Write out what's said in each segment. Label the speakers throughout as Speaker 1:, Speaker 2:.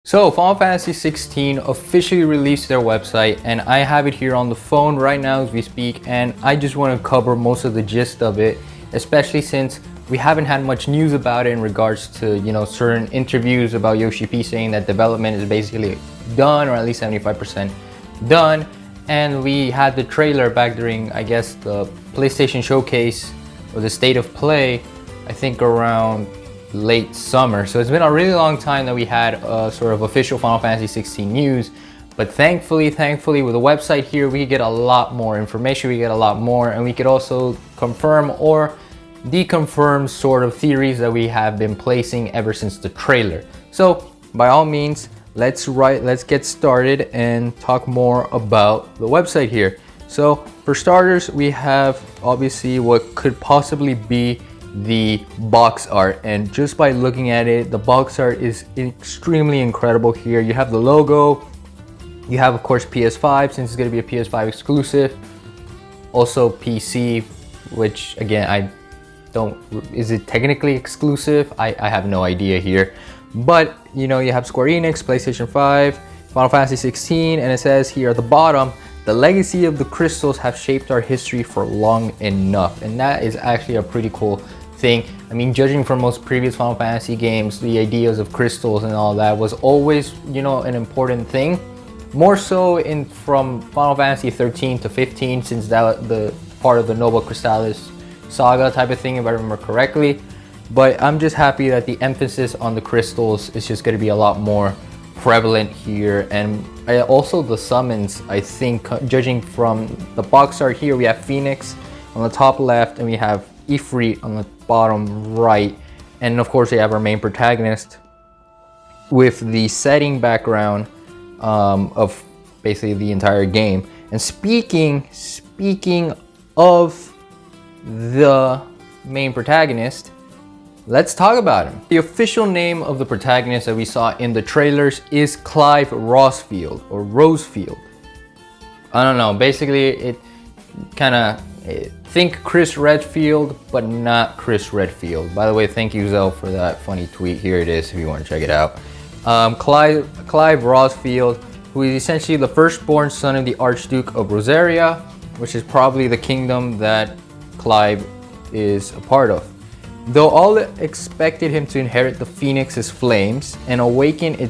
Speaker 1: So Final Fantasy XVI officially released their website, and I have it here on the phone right now as we speak, and I just want to cover most of the gist of it, especially since we haven't had much news about it in regards to, certain interviews about Yoshi P saying that development is basically done, or at least 75% done. And we had the trailer back during, I guess, the PlayStation Showcase or the State of Play, I think around late summer. So it's been a really long time that we had a sort of official Final Fantasy XVI news. But thankfully, with the website here, we get a lot more information, we get a lot more, and we could also confirm or deconfirm sort of theories that we have been placing ever since the trailer. So by all means, let's get started and talk more about the website here. So for starters, we have obviously what could possibly be the box art, and just by looking at it, the box art is extremely incredible here. You have the logo, you have of course PS5 since it's going to be a PS5 exclusive, also PC, which again is it technically exclusive? I have no idea here. But you have Square Enix, PlayStation 5, Final Fantasy 16, and it says here at the bottom, the legacy of the crystals have shaped our history for long enough. And that is actually a pretty cool thing. I mean, judging from most previous Final Fantasy games, the ideas of crystals and all that was always, an important thing. More so from Final Fantasy 13 to 15, since that the part of the Nova Crystallis saga type of thing, if I remember correctly. But I'm just happy that the emphasis on the crystals is just going to be a lot more prevalent here. And also the summons, I think, judging from the box art here, we have Phoenix on the top left and we have Ifrit on the bottom right. And of course we have our main protagonist with the setting background of basically the entire game. And speaking of the main protagonist, let's talk about him. The official name of the protagonist that we saw in the trailers is Clyde Rossfield or Rosefield. I don't know, basically it kind of think Chris Redfield, but not Chris Redfield. By the way, thank you Zell for that funny tweet. Here it is if you want to check it out. Clyde Rossfield, who is essentially the firstborn son of the Archduke of Rosaria, which is probably the kingdom that Clyde is a part of. Though all expected him to inherit the Phoenix's flames and awaken it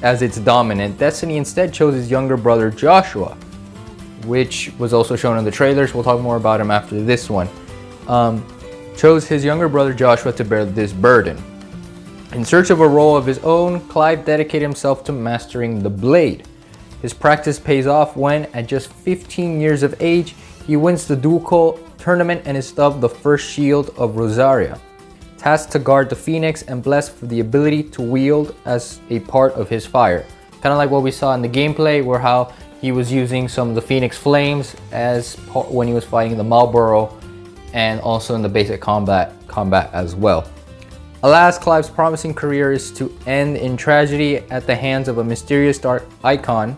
Speaker 1: as its dominant, Destiny instead chose his younger brother Joshua, which was also shown in the trailers. We'll talk more about him after this one. Chose his younger brother Joshua to bear this burden. In search of a role of his own, Clive dedicated himself to mastering the blade. His practice pays off when, at just 15 years of age, he wins the ducal tournament and is dubbed the first shield of Rosaria, tasked to guard the Phoenix and blessed for the ability to wield as a part of his fire. Kind of like what we saw in the gameplay, where how he was using some of the Phoenix flames as when he was fighting the Marlboro, and also in the basic combat as well. Alas, Clive's promising career is to end in tragedy at the hands of a mysterious dark icon,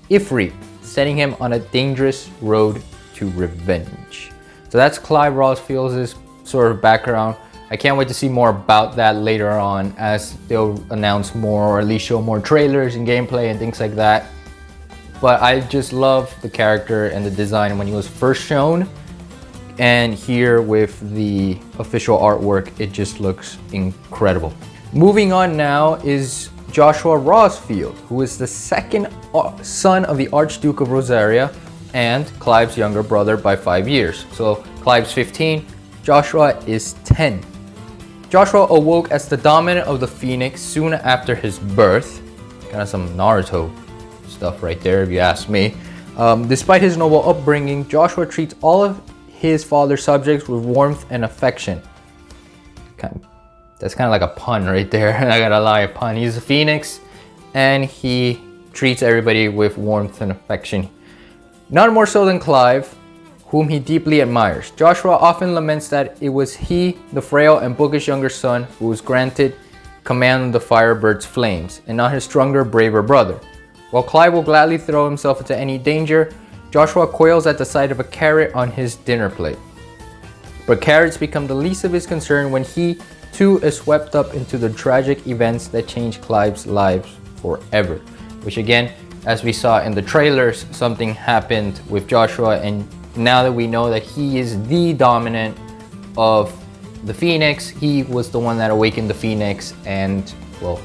Speaker 1: Ifrit, setting him on a dangerous road to revenge. So that's Clyde Rossfield's sort of background. I can't wait to see more about that later on as they'll announce more, or at least show more trailers and gameplay and things like that. But I just love the character and the design when he was first shown. And here with the official artwork, it just looks incredible. Moving on now is Joshua Rossfield, who is the second son of the Archduke of Rosaria and Clive's younger brother by 5 years. So Clive's 15, Joshua is 10. Joshua awoke as the dominant of the Phoenix soon after his birth. Kind of some Naruto stuff right there if you ask me. Despite his noble upbringing, Joshua treats all of his father's subjects with warmth and affection. That's kind of like a pun right there. I gotta lie, a pun. He's a Phoenix and he treats everybody with warmth and affection. Not more so than Clive, whom he deeply admires. Joshua often laments that it was he, the frail and bookish younger son, who was granted command of the Firebird's flames, and not his stronger, braver brother. While Clive will gladly throw himself into any danger, Joshua quails at the sight of a carrot on his dinner plate. But carrots become the least of his concern when he, too, is swept up into the tragic events that change Clive's life forever. Which again, as we saw in the trailers, something happened with Joshua, and now that we know that he is the dominant of the Phoenix, he was the one that awakened the Phoenix, and well,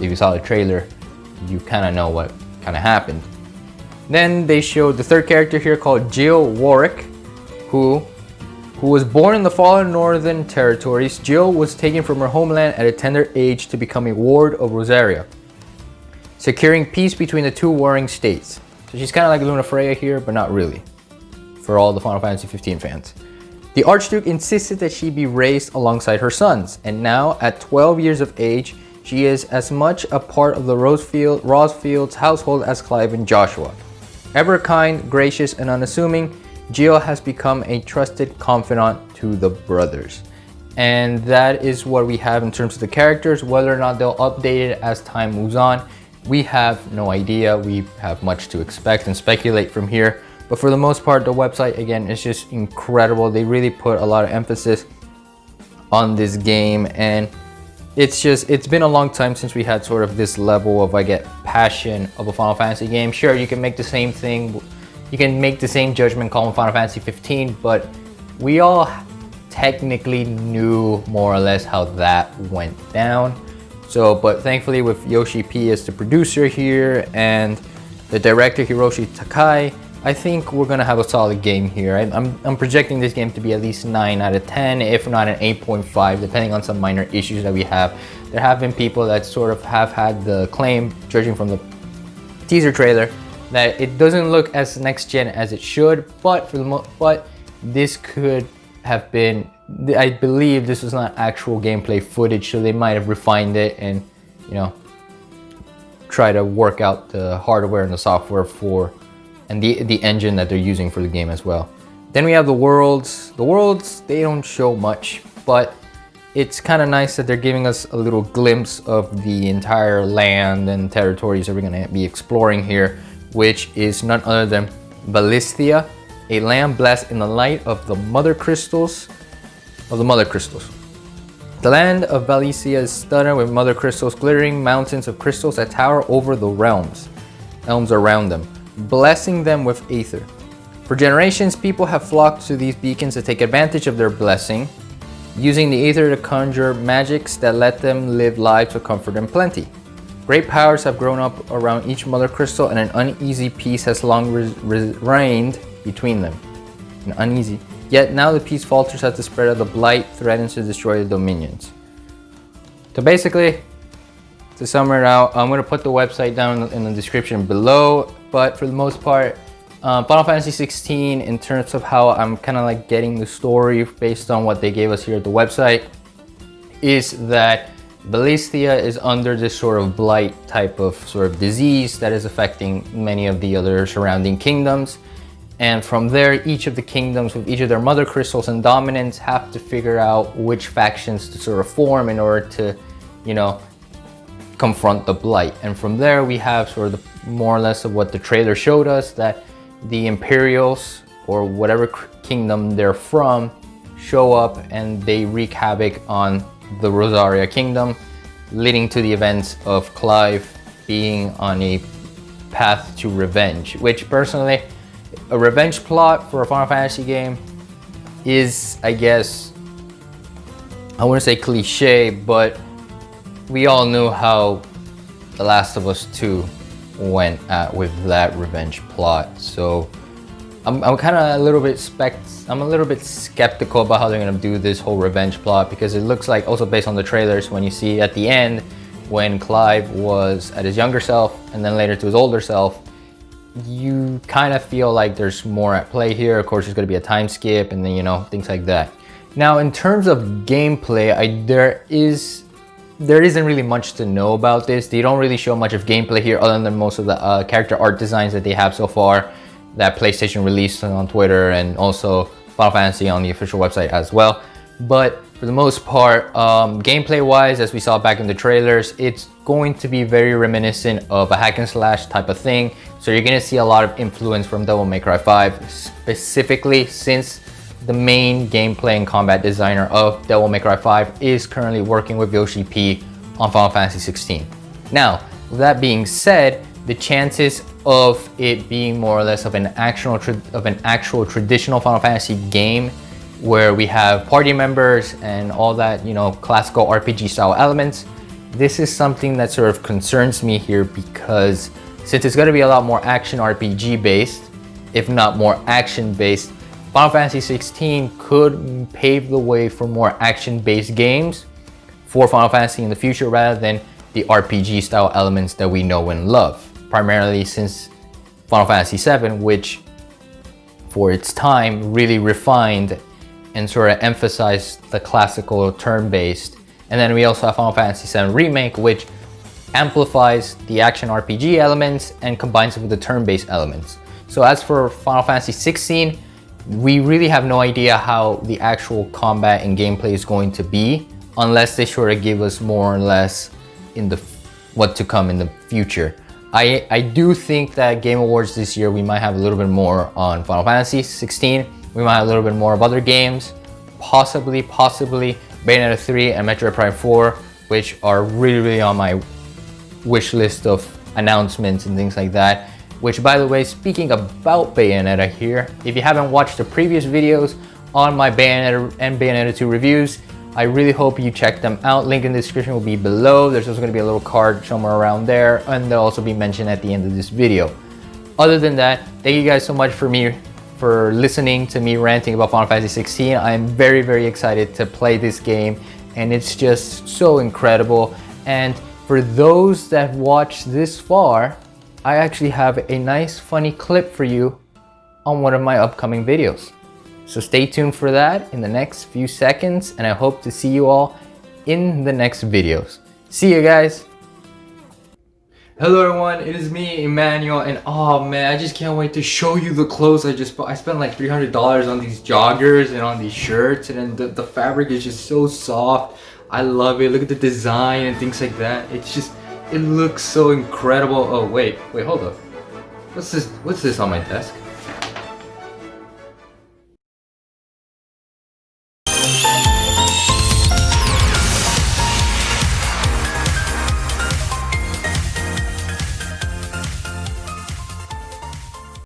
Speaker 1: if you saw the trailer, you kind of know what kind of happened. Then they showed the third character here called Geo Warrick, who was born in the fallen Northern Territories. Geo was taken from her homeland at a tender age to become a ward of Rosaria, securing peace between the two warring states. So she's kind of like Luna Freya here, but not really, for all the Final Fantasy 15 fans. The Archduke insisted that she be raised alongside her sons, and now at 12 years of age, she is as much a part of the Rossfield's household as Clive and Joshua. Ever kind, gracious, and unassuming, Geo has become a trusted confidant to the brothers. And that is what we have in terms of the characters. Whether or not they'll update it as time moves on, we have no idea. We have much to expect and speculate from here. But for the most part, the website, again, is just incredible. They really put a lot of emphasis on this game, and it's been a long time since we had sort of this level of, I get, passion of a Final Fantasy game. Sure, you can make the same thing, you can make the same judgment call in Final Fantasy 15, but we all technically knew more or less how that went down. So, but thankfully with Yoshi P as the producer here and the director Hiroshi Takai, I think we're gonna have a solid game here. I'm projecting this game to be at least 9 out of 10, if not an 8.5, depending on some minor issues that we have. There have been people that sort of have had the claim, judging from the teaser trailer, that it doesn't look as next gen as it should, but this could have been, I believe this was not actual gameplay footage, so they might have refined it and, you know, try to work out the hardware and the software for, and the engine that they're using for the game as well. Then we have the worlds. The worlds, they don't show much, but it's kind of nice that they're giving us a little glimpse of the entire land and territories that we're going to be exploring here, which is none other than Ballistia, a land blessed in the light of the mother crystals. The land of Ballistia is studded with mother crystals, glittering mountains of crystals that tower over the elms around them, blessing them with aether. For generations, people have flocked to these beacons to take advantage of their blessing, using the aether to conjure magics that let them live lives of comfort and plenty. Great powers have grown up around each mother crystal, and an uneasy peace has long reigned between them. Yet now the peace falters as the spread of the blight threatens to destroy the dominions. So basically, to sum it out, I'm going to put the website down in the description below, but for the most part, Final Fantasy 16, in terms of how I'm kind of like getting the story based on what they gave us here at the website, is that Ballistia is under this sort of blight type of sort of disease that is affecting many of the other surrounding kingdoms. And from there, each of the kingdoms with each of their mother crystals and dominants have to figure out which factions to sort of form in order to, you know, confront the blight. And from there, we have sort of the, more or less of what the trailer showed us, that the Imperials, or whatever kingdom they're from, show up and they wreak havoc on the Rosaria kingdom, leading to the events of Clive being on a path to revenge, which personally, a revenge plot for a Final Fantasy game is, I guess, I wouldn't say cliche, but we all knew how The Last of Us 2 went at with that revenge plot. So I'm kind of a little bit skeptical about how they're gonna do this whole revenge plot, because it looks like, also based on the trailers, when you see at the end when Clive was at his younger self and then later to his older self, you kind of feel like there's more at play here. Of course, there's going to be a time skip and then, you know, things like that. Now, in terms of gameplay, there isn't really much to know about this. They don't really show much of gameplay here, other than most of the character art designs that they have so far that PlayStation released on Twitter, and also Final Fantasy on the official website as well. But for the most part, gameplay wise, as we saw back in the trailers, it's going to be very reminiscent of a hack and slash type of thing. So you're gonna see a lot of influence from Devil May Cry 5, specifically since the main gameplay and combat designer of Devil May Cry 5 is currently working with Yoshi P on Final Fantasy 16. Now, With that being said, the chances of it being more or less of an actual traditional Final Fantasy game where we have party members and all that, you know, classical RPG style elements, this is something that sort of concerns me here, because since it's going to be a lot more action RPG based, if not more action based, Final Fantasy XVI could pave the way for more action based games for Final Fantasy in the future, rather than the RPG style elements that we know and love. Primarily since Final Fantasy VII, which for its time really refined and sort of emphasized the classical turn-based. And then we also have Final Fantasy VII Remake, which amplifies the action RPG elements and combines it with the turn-based elements. So as for Final Fantasy XVI, we really have no idea how the actual combat and gameplay is going to be, unless they sort of give us more or less in the what to come in the future. I do think that Game Awards this year, we might have a little bit more on Final Fantasy 16. We might have a little bit more of other games, possibly Bayonetta 3 and Metroid Prime 4, which are really on my wish list of announcements and things like that. Which, by the way, speaking about Bayonetta here, if you haven't watched the previous videos on my Bayonetta and Bayonetta 2 reviews, I really hope you check them out. Link in the description will be below. There's also going to be a little card somewhere around there, and they'll also be mentioned at the end of this video. Other than that, thank you guys so much for listening to me ranting about Final Fantasy 16. I am very excited to play this game, and it's just so incredible. And for those that watched this far, I actually have a nice funny clip for you on one of my upcoming videos. So stay tuned for that in the next few seconds, and I hope to see you all in the next videos. See you guys. Hello everyone, it is me, Emanuel, and oh man, I just can't wait to show you the clothes I just bought. I spent like $300 on these joggers and on these shirts, and then the fabric is just so soft. I love it. Look at the design and things like that. It's just, it looks so incredible. Oh wait, hold up. What's this on my desk?